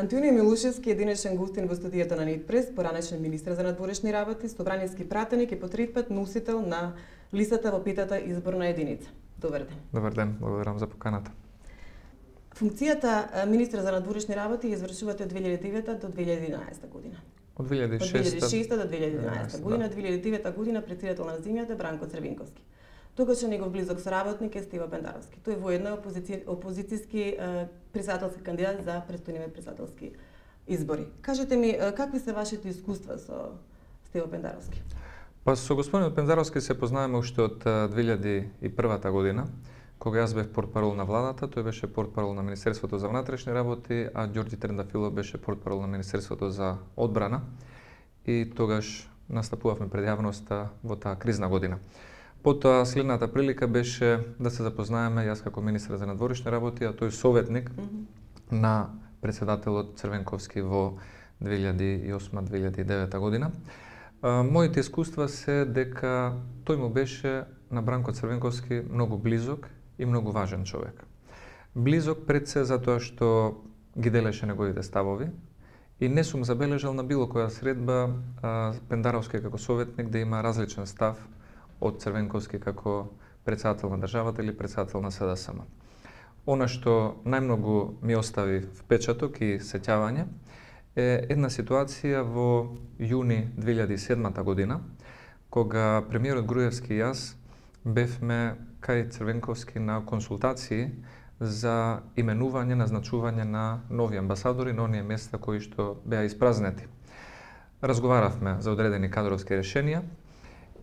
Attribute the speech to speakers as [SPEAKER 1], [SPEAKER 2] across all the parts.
[SPEAKER 1] Антонио Милушевски е денешен гостин во студијата на Нетпрес, поранешен министар за надворешни работи, собраниски пратеник и по трети пат носител на листата во петата изборна единица. Добар ден.
[SPEAKER 2] Добар ден, благодарам за поканата.
[SPEAKER 1] Функцијата министар за надворешни работи ја извршувате од 2009 до 2011 година.
[SPEAKER 2] Од 2006
[SPEAKER 1] до 2011 година, 2009 година председател на земјата Бранко Црвенковски. Тогаш негов близок соработник е Стево Пендаровски. Тој воедно е опозицијски председателски кандидат за престојните председателски избори. Кажете ми, какви се вашите искуства со Стево Пендаровски?
[SPEAKER 2] Па со господинот Пендаровски се познаваме уште од 2001 година, кога јас бев портпарол на владата, тој беше портпарол на Министерството за внатрешни работи, а Ѓорѓи Трендафилов беше портпарол на Министерството за одбрана и тогаш настапувавме пред јавноста во таа кризна година. Потоа следната прилика беше да се запознаеме јас како министар за надворешни работи, а тој советник на председателот Црвенковски во 2008-2009 година. Моите искуства се дека тој му беше на Бранко Црвенковски многу близок и многу важен човек. Близок пред се затоа што ги делеше неговите ставови и не сум забележал на било која средба Пендаровски како советник да има различен став од Црвенковски како председател на државата или председател на СДСМ. Она што најмногу ми остави впечаток и сеќавање е една ситуација во јуни 2007 година, кога премиерот Груевски и јас бевме кај Црвенковски на консултации за именување, назначување на нови амбасадори на оние места кои што беа испразнети. Разговаравме за одредени кадровски решенија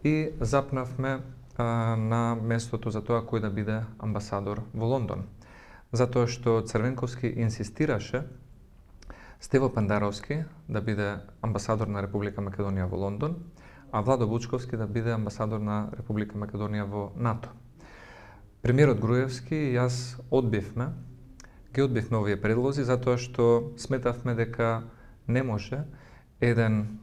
[SPEAKER 2] и запнавме на местото за тоа кој да биде амбасадор во Лондон. Затоа што Црвенковски инсистираше Стево Пендаровски да биде амбасадор на Република Македонија во Лондон, а Владо Вучковски да биде амбасадор на Република Македонија во НАТО. Премиерот Груевски и јас ги одбивме овие предлози затоа што сметавме дека не може еден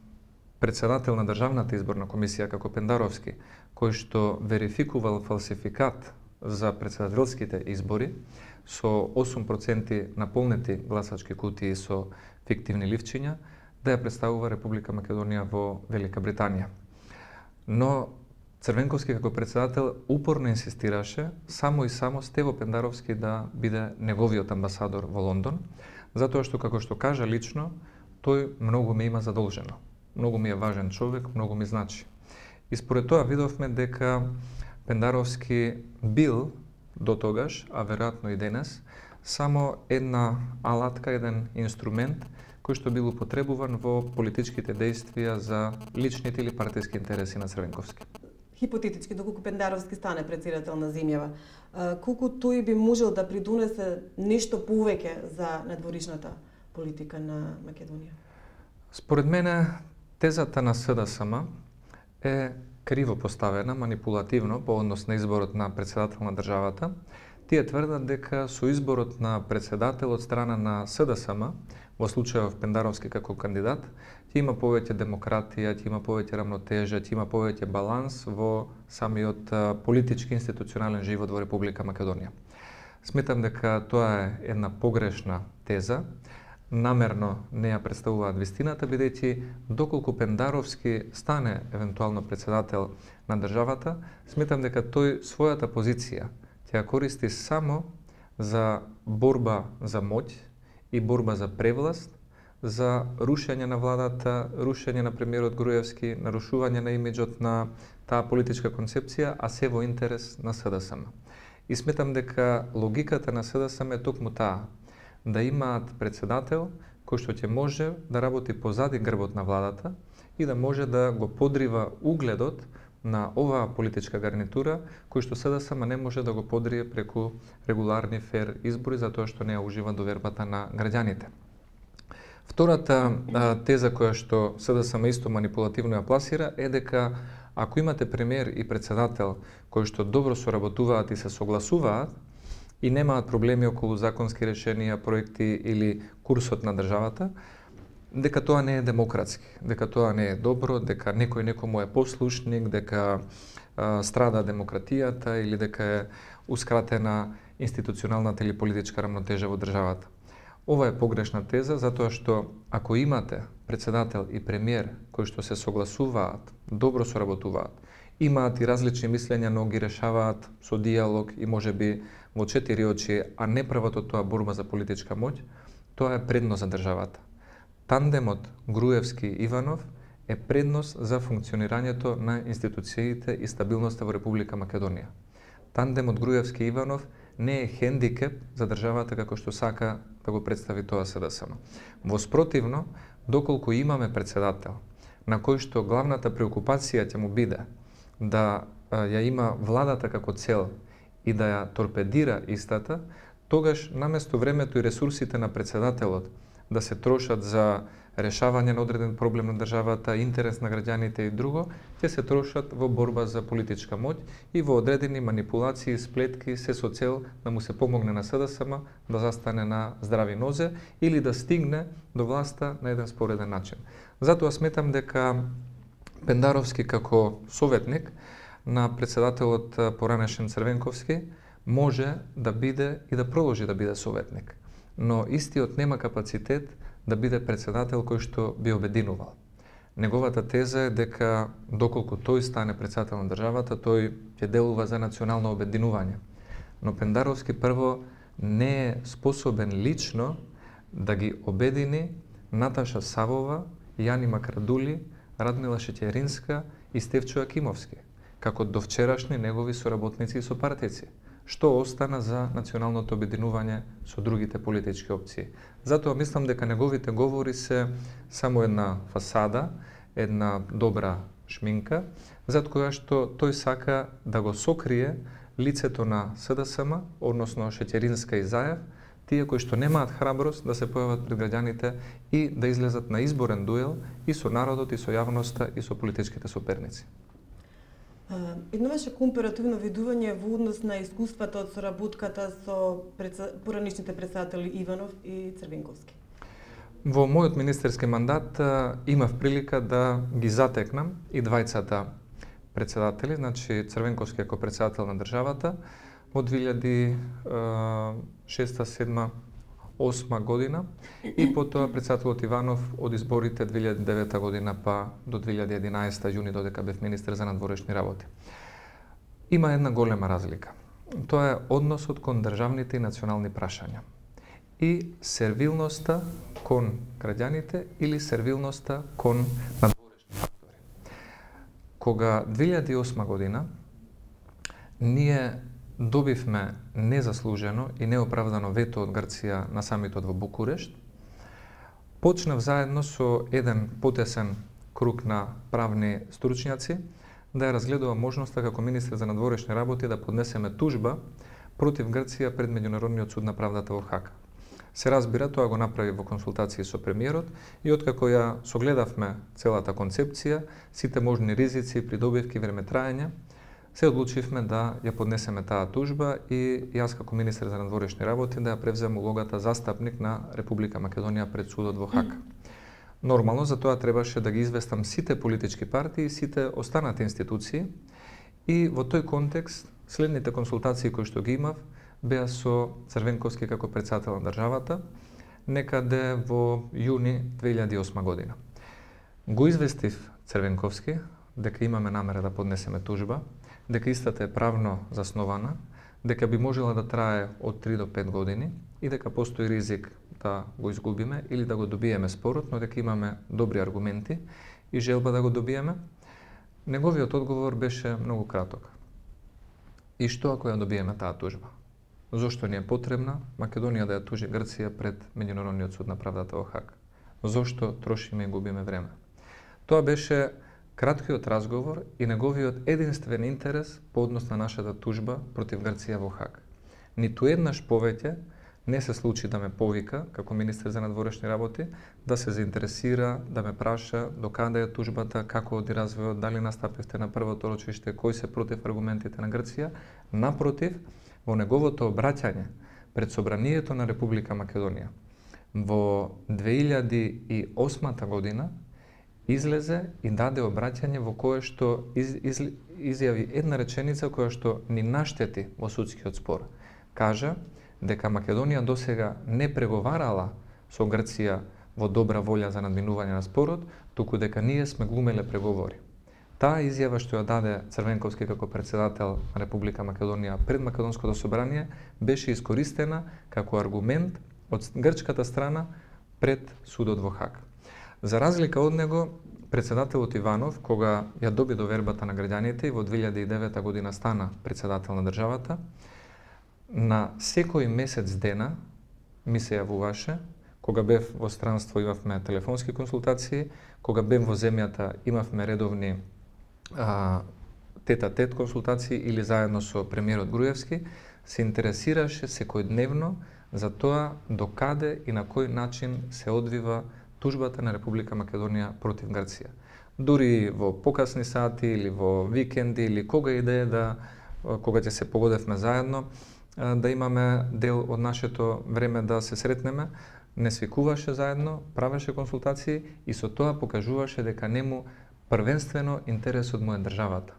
[SPEAKER 2] председател на Државната изборна комисија како Пендаровски, кој што верификувал фалсификат за председателските избори со 8% наполнети гласачки кутии со фиктивни ливчиња, да ја представува Република Македонија во Велика Британија. Но Црвенковски како председател упорно инсистираше само и само Стево Пендаровски да биде неговиот амбасадор во Лондон, затоа што, како што кажа лично, тој многу ме има задолжено. Многу ми е важен човек, многу ми значи. И според тоа видовме дека Пендаровски бил до тогаш, а веројатно и денес, само една алатка, еден инструмент кој што бил употребуван во политичките действија за личните или партиски интереси на Црвенковски.
[SPEAKER 1] Хипотетички, доколку Пендаровски стане председател на земјава, колку тој би можел да придонесе нешто повеќе за надворешната политика на Македонија?
[SPEAKER 2] Според мене, тезата на СДСМ е криво поставена, манипулативно по однос на изборот на председател на државата. Тие тврдат дека со изборот на председател од страна на СДСМ, во случајов Пендаровски како кандидат, ќе има повеќе демократија, ќе има повеќе рамнотежа, ќе има повеќе баланс во самиот политички институционален живот во Република Македонија. Сметам дека тоа е една погрешна теза, намерно не ја представуваат вистината, бидејќи доколку Пендаровски стане евентуално председател на државата, сметам дека тој својата позиција ќе ја користи само за борба за моќ и борба за превласт, за рушење на владата, рушење на премиерот Груевски, нарушување на имиџот на таа политичка концепција, а се во интерес на СДСМ. И сметам дека логиката на СДСМ е токму таа, да имаат председател кој што ќе може да работи позади грбот на владата и да може да го подрива угледот на оваа политичка гарнитура, кој што СДСМ не може да го подрие преку регуларни фер избори, затоа што не ја ужива довербата на граѓаните. Втората теза која што СДСМ исто манипулативно ја пласира е дека ако имате премиер и председател кои што добро соработуваат и се согласуваат, и немаат проблеми околу законски решенија, проекти или курсот на државата, дека тоа не е демократски, дека тоа не е добро, дека некој некому е послушник, дека страда демократијата или дека е ускратена институционалната или политичка рамнотежа во државата. Ова е погрешна теза, затоа што ако имате председател и премиер кои што се согласуваат, добро соработуваат, имаат и различни мислења, но ги решаваат со диалог и можеби во 4 очи, а не прават од тоа борба за политичка моќ, тоа е предност за државата. Тандемот Груевски-Иванов е предност за функционирањето на институциите и стабилноста во Република Македонија. Тандемот Груевски-Иванов не е хендикеп за државата како што сака да го представи тоа СДСМ. Воспротивно, доколку имаме председател на кој што главната преокупација ќе му биде да ја има владата како цел и да ја торпедира истата, тогаш наместо времето и ресурсите на председателот да се трошат за решавање на одреден проблем на државата, интерес на граѓаните и друго, ќе се трошат во борба за политичка моќ и во одредени манипулации, сплетки, се со цел да му се помогне на СДСМ да застане на здрави нозе или да стигне до власта на еден спореден начин. Затоа сметам дека Пендаровски како советник на председателот поранешен Црвенковски може да биде и да продолжи да биде советник, но истиот нема капацитет да биде председател кој што би обединувал. Неговата теза е дека доколку тој стане председател на државата, тој ќе делува за национално обединување. Но Пендаровски прво не е способен лично да ги обедини Наташа Савова, Јани Макрадули, Радмила Шеќеринска и Стефчо Акимовски, како довчерашни негови соработници и сопартици, што остана за националното обединување со другите политички опции. Затоа мислам дека неговите говори се само една фасада, една добра шминка, зад која што тој сака да го сокрие лицето на СДСМ, односно Шеќеринска и Заев, тие кои што немаат храброст да се појават пред граѓаните и да излезат на изборен дуел и со народот, и со јавноста, и со политичките соперници.
[SPEAKER 1] Едноваше компаративно видување во однос на искуствата од соработката со поранишните председатели Иванов и Црвенковски.
[SPEAKER 2] Во мојот министерски мандат имав прилика да ги затекнам и двајцата председатели, значи Црвенковски како председател на државата во 2006, 2007, 2008 година и потоа председателот Иванов од изборите 2009 година па до 2011 јуни додека бев министер за надворешни работи. Има една голема разлика. Тоа е односот кон државните и национални прашања и сервилноста кон граѓаните или сервилноста кон надворешни фактори. Кога 2008 година ние добивме незаслужено и неоправдано вето од Грција на самитот во Букурешт, почнав заедно со еден потесен круг на правни стручњаци да ја разгледува можноста како министер за надворешни работи да поднесеме тужба против Грција пред Меѓународниот суд на правдата во Хаг. Се разбира, тоа го направи во консултации со премиерот и откако ја согледавме целата концепција, сите можни ризици, придобивки, времетраење, се одлучивме да ја поднесеме таа тужба и јас како министер за надворешни работи да ја превзем улогата застапник на Република Македонија пред судот во Хаг. Нормално, за тоа требаше да ги известам сите политички партии и сите останати институции и во тој контекст следните консултации кои што ги имав беа со Црвенковски како председател на државата некаде во јуни 2008 година. Го известив Црвенковски дека имаме намера да поднесеме тужба, дека истата е правно заснована, дека би можела да трае од 3 до 5 години и дека постои ризик да го изгубиме или да го добиеме спорот, но дека имаме добри аргументи и желба да го добиеме. Неговиот одговор беше многу краток. И што ако ја добиеме таа тужба? Зошто ни е потребна Македонија да ја тужи Грција пред Меѓународниот суд на правдата во Хаг? Зошто трошиме и губиме време? Тоа беше краткиот разговор и неговиот единствен интерес по однос на нашата тужба против Грција во Хаг. Ниту еднаш повеќе не се случи да ме повика како министер за надворешни работи, да се заинтересира, да ме праша до каде е тужбата, како оди развојот, дали настапивте на првото рочиште, кои се против аргументите на Грција. Напротив, во неговото обраќање пред Собранието на Република Македонија во 2008 година излезе и даде обраќање во кое што изјави една реченица која што ни наштети во судскиот спор. Кажа дека Македонија досега не преговарала со Грција во добра волја за надминување на спорот, туку дека ние сме глумеле преговори. Таа изјава што ја даде Црвенковски како председател на Република Македонија пред Македонското собрание беше искористена како аргумент од грчката страна пред судот во Хаг. За разлика од него, председателот Иванов, кога ја доби довербата на граѓаните и во 2009 година стана председател на државата, на секој месец дена ми се јавуваше. Кога бев во странство имавме телефонски консултации, кога бев во земјата имавме редовни тет-а-тет консултации или заедно со премиерот Груевски, се интересираше секојдневно за тоа докаде и на кој начин се одвива тужбата на Република Македонија против Грција. Дури во покасни сати или во викенди или кога и да кога ќе се погодевме заедно, да имаме дел од нашето време да се сретнеме, не свикуваше заедно, правеше консултации и со тоа покажуваше дека нему првенствено интересот му е државата.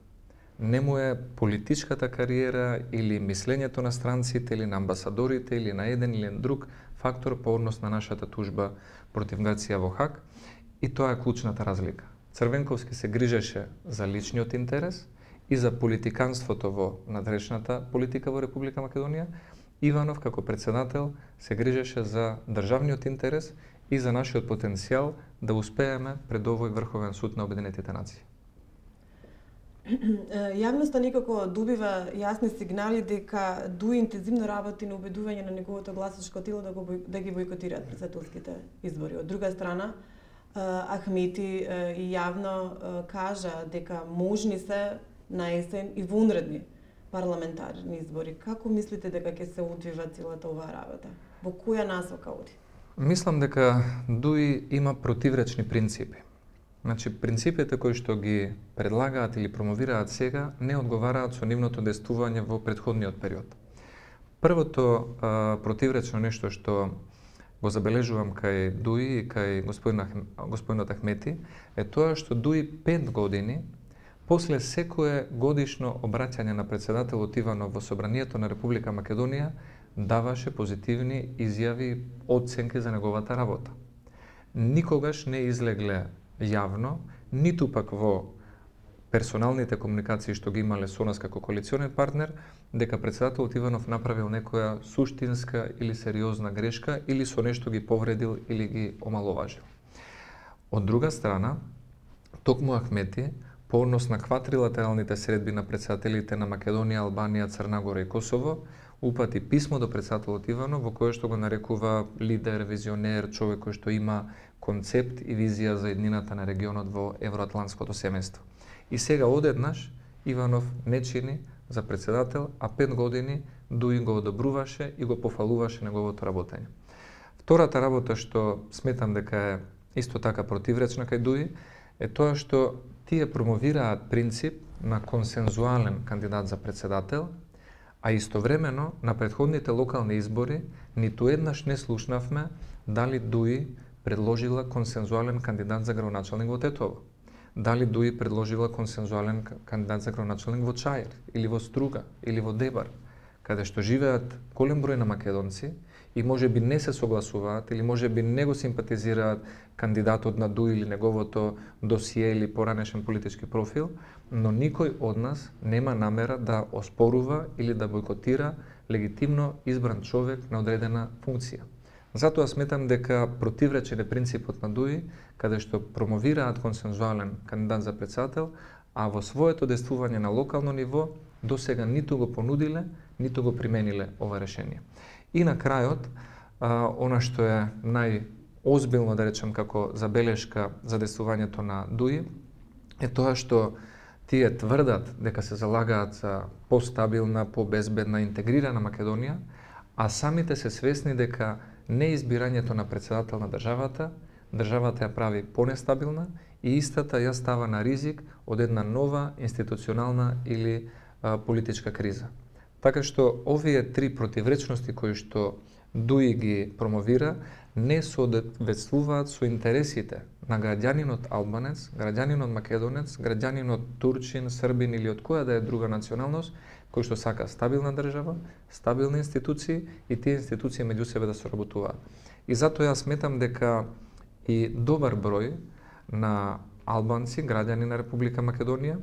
[SPEAKER 2] Не му е политичката кариера или мислењето на странците или на амбасадорите или на еден или друг фактор по однос на нашата тужба против Грција во Хаг, и тоа е клучната разлика. Црвенковски се грижеше за личниот интерес и за политиканството во надрешната политика во Република Македонија. Иванов како председател се грижеше за државниот интерес и за нашиот потенцијал да успееме пред овој Врховен суд на Обединетите нации.
[SPEAKER 1] Јавноста некако добива јасни сигнали дека ДУИ интензивно работи на убедување на неговото гласачко тело да ги бойкотираат председателските избори. Од друга страна, Ахмети и јавно кажа дека можни се на есен и вонредни парламентарни избори. Како мислите дека ќе се одвива целата оваа работа? Во која насока оди?
[SPEAKER 2] Мислам дека ДУИ има противречни принципи. Значи, принципите кои што ги предлагаат или промовираат сега не одговараат со нивното действување во претходниот период. Првото противречно нешто што го забележувам кај ДУИ и кај господинот Ахмети е тоа што ДУИ 5 години после секое годишно обраќање на председателот Иванов во Собранието на Република Македонија даваше позитивни изјави, оценки за неговата работа. Никогаш не излегле јавно, ниту пак во персоналните комуникации што ги имале со нас како коалиционен партнер, дека председателот Иванов направил некоја суштинска или сериозна грешка или со нешто ги повредил или ги омаловажил. Од друга страна, токму Ахмети, по однос на квадрилатералните средби на председателите на Македонија, Албанија, Црна Гора и Косово, упати писмо до председателот Иванов во кое што го нарекува лидер, визионер, човек кој што има концепт и визија за еднината на регионот во евроатлантското семејство. И сега одеднаш Иванов не чини за председател, а 5 години ДУИ го одобруваше и го пофалуваше неговото работење. Втората работа што сметам дека е исто така противречна кај ДУИ е тоа што тие промовираат принцип на консензуален кандидат за председател, а истовремено на претходните локални избори ниту еднаш не слушнавме дали ДУИ предложила консензуален кандидат за градоначалник во Тетово, дали ДУИ предложила консензуален кандидат за градоначалник во Чаир, или во Струга, или во Дебар, каде што живеат голем број на македонци и можеби не се согласуваат или можеби не го симпатизираат кандидатот на ДУИ или неговото досие или поранешен политички профил, но никој од нас нема намера да оспорува или да бойкотира легитимно избран човек на одредена функција. Затоа сметам дека противречен е принципот на ДУИ, каде што промовираат консензуален кандидат за председател, а во своето действување на локално ниво досега ниту го понудиле, ниту го примениле ова решение. И на крајот, она што е најозбилно, да речем, како забелешка за действувањето на ДУИ, е тоа што тие тврдат дека се залагаат за постабилна, побезбедна, интегрирана Македонија, а самите се свесни дека неизбирањето на председател на државата ја прави понестабилна и истата ја става на ризик од една нова институционална или политичка криза. Така што овие три противречности кои што дуи ги промовира, не соодветствуваат со интересите на граѓанинот албанец, граѓанинот македонец, граѓанинот турчин, србин или од која да е друга националност, кој што сака стабилна држава, стабилни институции и тие институции меѓу себе да соработуваат. И затоа јас сметам дека и добар број на албанци, граѓани на Република Македонија,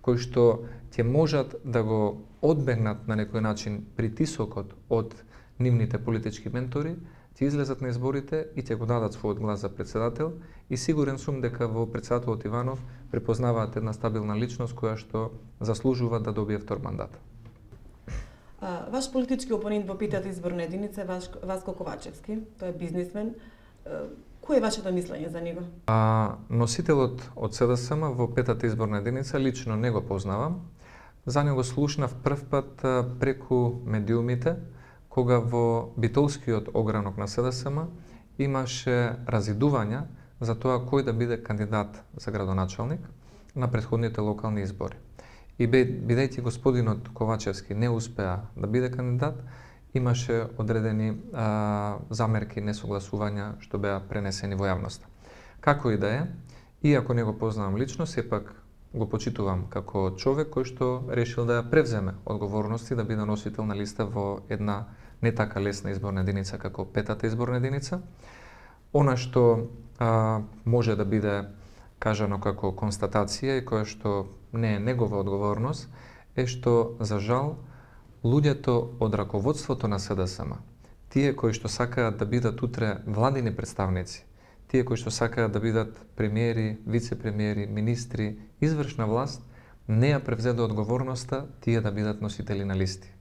[SPEAKER 2] кои што ќе можат да го одбегнат на некој начин притисокот од нивните политички ментори, ќе излезат на изборите и ќе го дадат својот глас за председател и сигурен сум дека во председателот Иванов препознаваат една стабилна личност која што заслужува да добие втор мандат.
[SPEAKER 1] Ваш политички опонент во петата изборна единица е Васко Ковачевски, тој е бизнисмен. Кој е вашето мислење за него?
[SPEAKER 2] Носителот од СДСМ во петата изборна единица лично не го познавам. За него слушнав прв пат преку медиумите, кога во битолскиот огранок на СДСМ имаше разидувања за тоа кој да биде кандидат за градоначалник на претходните локални избори. И бидејќи господинот Ковачевски не успеа да биде кандидат, имаше одредени замерки, несогласувања што беа пренесени во јавноста. Како и да е, иако не го познавам лично, сепак го почитувам како човек кој што решил да ја превземе одговорности да биде носител на листа во една не така лесна изборна единица како петата изборна единица. Она што може да биде кажано како констатација и која што не е негова одговорност е што за жал луѓето од раководството на СДСМ, тие кои што сакаат да бидат утре владини представници, тие кои што сакаат да бидат премиери, вице-премиери, министри, извршна власт, не ја превзеде одговорноста тие да бидат носители на листи.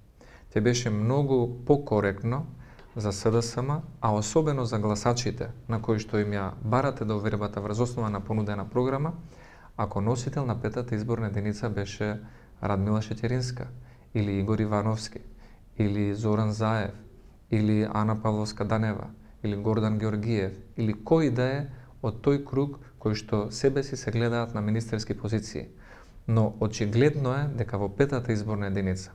[SPEAKER 2] Те беше многу покоректно за СДСМ, а особено за гласачите на кои што им ја барате довербата врз основа на понудена програма, ако носител на петата изборна единица беше Радмила Шеќеринска, или Игор Ивановски, или Зоран Заев, или Ана Павловска-Данева, или Гордан Георгиев, или кој да е од тој круг кој што себе си се гледаат на министерски позиции. Но очигледно е дека во петата изборна единица,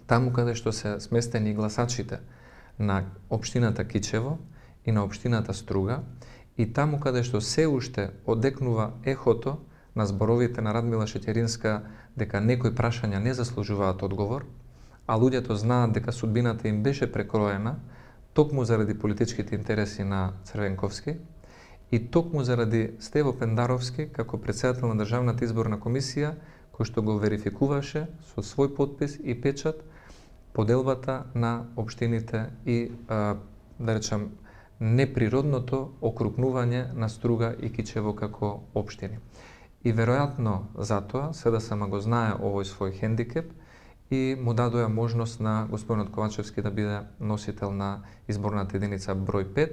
[SPEAKER 2] таму каде што се сместени гласачите на општината Кичево и на општината Струга, и таму каде што се уште одекнува ехото на зборовите на Радмила Шеќеринска дека некои прашања не заслужуваат одговор, а луѓето знаат дека судбината им беше прекроена токму заради политичките интереси на Црвенковски и токму заради Стево Пендаровски како председател на Државната изборна комисија, кој што го верификуваше со свој подпис и печат поделбата на општините и, да речам, неприродното окрупнување на Струга и Кичево како општини. И веројатно затоа СДСМ го знае овој свој хендикеп и му дадоа можност на господинот Ковачевски да биде носител на изборната единица број 5.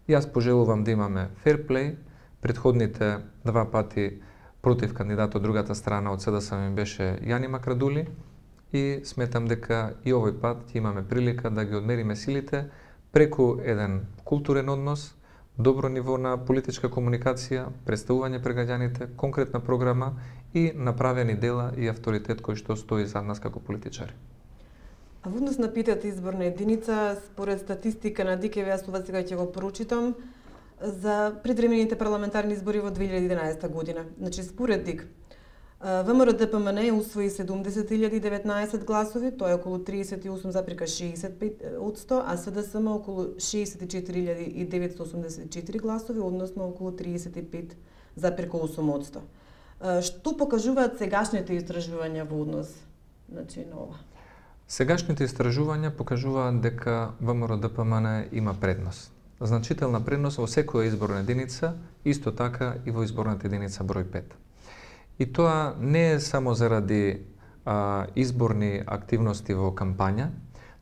[SPEAKER 2] Јас пожелувам да имаме фер плей. Претходните два пати против кандидат од другата страна од СДСМ беше Јани Макрадули и сметам дека и овој пат ќе имаме прилика да ги одмериме силите преку еден културен однос, добро ниво на политичка комуникација, представување пред граѓаните, конкретна програма и направени дела и авторитет кој што стои зад нас како политичари.
[SPEAKER 1] А во однос на петата изборна единица, според статистика на ДКВ, јас ова сега ќе го прочитам, за предвремените парламентарни избори во 2011 година. Значи, според ДИК, ВМРО ДПМН усвои 70.019 гласови, тоа е околу 38,65%, а СДСМ околу 64.984 гласови, односно околу 35,8%. Што покажуваат сегашните истражувања во однос на ова?
[SPEAKER 2] Сегашните истражувања покажуваат дека ВМРО ДПМН има предност. Значителна предност во секоја изборна единица, исто така и во изборната единица број 5. И тоа не е само заради изборни активности во кампања,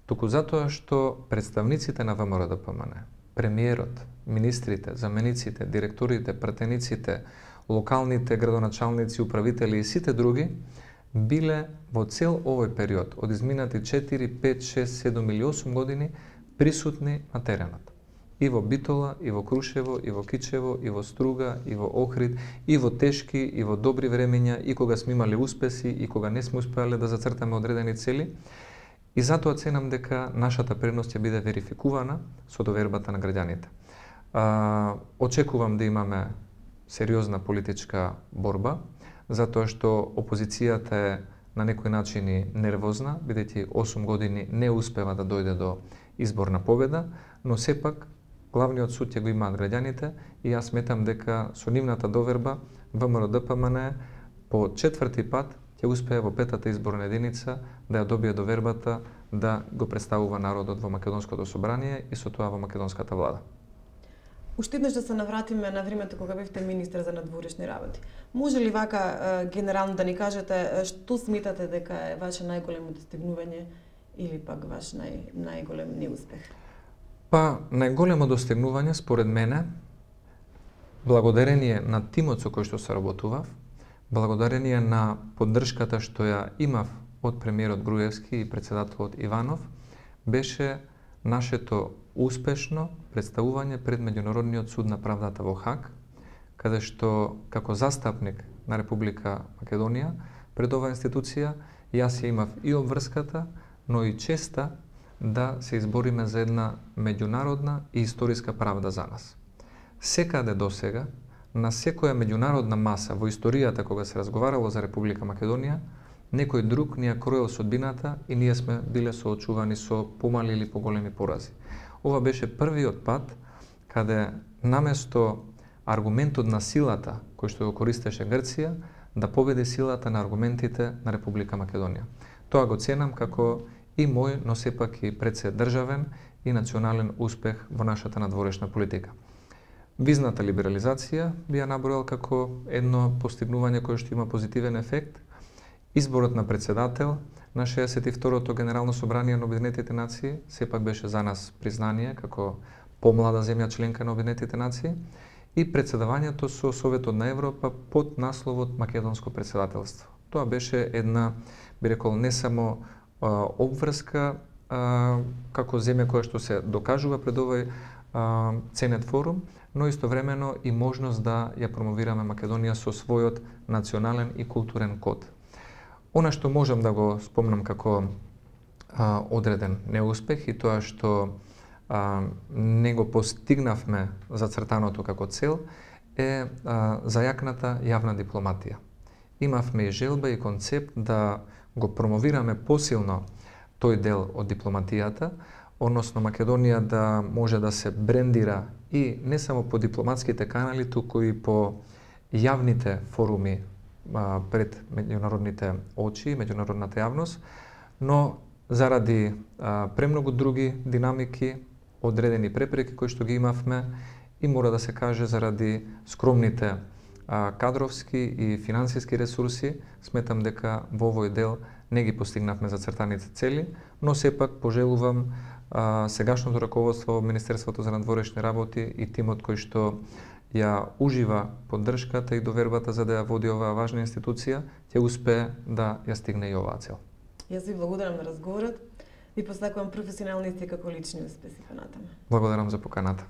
[SPEAKER 2] туку затоа што представниците на ВМРО ДПМН, премиерот, министрите, замениците, директорите, пратениците, локалните градоначалници, управители и сите други биле во цел овој период од изминати 4, 5, 6, 7 или 8 години присутни на теренот. И во Битола, и во Крушево, и во Кичево, и во Струга, и во Охрид, и во тешки, и во добри времења, и кога сме имали успеси, и кога не сме успеале да зацртаме одредени цели. И затоа ценам дека нашата предност ќе биде верификувана со довербата на граѓаните. Очекувам да имаме сериозна политичка борба, затоа што опозицијата е на некои начини нервозна, бидејќи 8 години не успева да дојде до изборна победа, но сепак главниот суд ќе го имаат граѓаните и јас сметам дека со нивната доверба ВМРО-ДПМН по 4-ти пат ќе успее во 5-та изборна единица да ја добие довербата да го представува народот во Македонското собрание и со тоа во македонската влада.
[SPEAKER 1] Уште еднаш да се навратиме на времето кога бевте министар за надворешни работи. Може ли вака генерално да ни кажете што сметате дека е ваше најголемо достигнување или пак ваш најголем неуспех?
[SPEAKER 2] Па, најголемо достигнување според мене, благодарение на тимот со кој што се работував, благодарение на поддршката што ја имав од премиерот Груевски и председателот Иванов, беше нашето успешно представување пред Меѓународниот суд на правдата во Хаг, каде што како застапник на Република Македонија пред оваа институција јас ја имав и обврската, но и честа да се избориме за една меѓународна и историска правда за нас. Секаде досега, на секоја меѓународна маса во историјата кога се разговарало за Република Македонија, некој друг ни ја кроел судбината и ние сме биле соочувани со помали или поголеми порази. Ова беше првиот пат каде наместо аргументот на силата кој што го користеше Грција, да победи силата на аргументите на Република Македонија. Тоа го ценам како и мој, но сепак и председдржавен и национален успех во нашата надворешна политика. Визната либерализација би ја набројал како едно постигнување кое што има позитивен ефект. Изборот на председател на 62-то Генерално собрание на Обединетите нации сепак беше за нас признание како помлада земја членка на Обединетите нации и председавањето со Советот на Европа под насловот Македонско председателство. Тоа беше една, би рекол, не само обврска како земја која што се докажува пред овој ценет форум, но истовремено и можност да ја промовираме Македонија со својот национален и културен код. Она што можам да го спомнам како одреден неуспех и тоа што не го постигнавме зацртаното како цел е зајакната јавна дипломатија. Имавме и желба и концепт да го промовираме посилно тој дел од дипломатијата, односно Македонија да може да се брендира и не само по дипломатските канали, туку и по јавните форуми пред меѓународните очи, меѓународната јавност, но заради премногу други динамики, одредени препреки кои што ги имавме и мора да се каже заради скромните кадровски и финансиски ресурси, сметам дека во овој дел не ги постигнавме зацртаните цели, но сепак пожелувам сегашното раководство во Министерството за надворешни работи и тимот кој што ја ужива поддршката и довербата за да ја води оваа важна институција, ќе успее да ја стигне и оваа цел.
[SPEAKER 1] Јас ви благодарам на разговорот. Ви посакувам професионални и како лични успеси понатаму.
[SPEAKER 2] Благодарам за поканата.